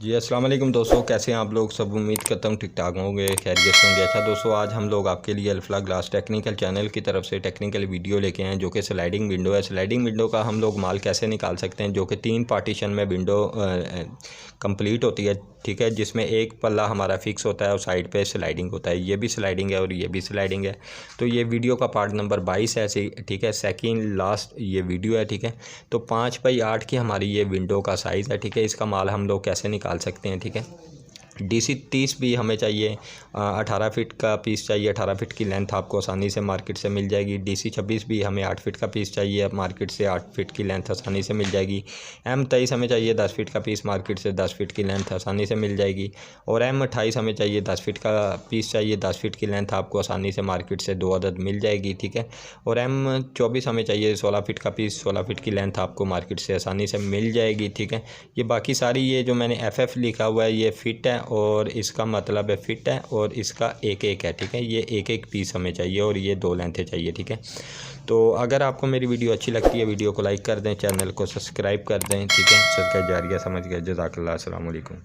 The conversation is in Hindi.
जी अस्सलाम वालेकुम दोस्तों, कैसे हैं आप लोग सब। उम्मीद करता हूँ ठीक ठाक होंगे, खैरियत से होंगे। अच्छा दोस्तों, आज हम लोग आपके लिए अल्फा ग्लास टेक्निकल चैनल की तरफ से टेक्निकल वीडियो लेके आए हैं जो कि स्लाइडिंग विंडो है। स्लाइडिंग विंडो का हम लोग माल कैसे निकाल सकते हैं, जो कि 3 पार्टीशन में विंडो कंप्लीट होती है, ठीक है, जिसमें एक पल्ला हमारा फिक्स होता है और साइड पे स्लाइडिंग होता है। ये भी स्लाइडिंग है और ये भी स्लाइडिंग है। तो ये वीडियो का पार्ट नंबर 22 है, ठीक है, सेकंड लास्ट ये वीडियो है, ठीक है। तो 5x8 की हमारी ये विंडो का साइज़ है, ठीक है। इसका माल हम लोग कैसे निकाल सकते हैं, ठीक है। DC 30 भी हमें चाहिए, 18 फीट का पीस चाहिए। 18 फीट की लेंथ आपको आसानी से मार्केट से मिल जाएगी। DC 26 भी हमें 8 फीट का पीस चाहिए, मार्केट से 8 फीट की लेंथ आसानी से मिल जाएगी। M23 हमें चाहिए 10 फीट का पीस, मार्केट से 10 फीट की लेंथ आसानी से मिल जाएगी। और M28 हमें चाहिए 10 फीट का पीस चाहिए, 10 फीट की लेंथ आपको आसानी से मार्केट से 2 अदद मिल जाएगी, ठीक है। और M24 हमें चाहिए 16 फीट का पीस, 16 फीट की लेंथ आपको मार्केट से आसानी से मिल जाएगी, ठीक है। ये बाकी सारी ये जो मैंने FF लिखा हुआ है ये फिट है और इसका मतलब है फिट है, और इसका एक एक है, ठीक है। ये एक एक पीस हमें चाहिए और ये 2 लेंथें चाहिए, ठीक है। तो अगर आपको मेरी वीडियो अच्छी लगती है, वीडियो को लाइक कर दें, चैनल को सब्सक्राइब कर दें, ठीक है। सदका जारिया समझ गए। जज़ाकल्लाह, अस्सलाम वालेकुम।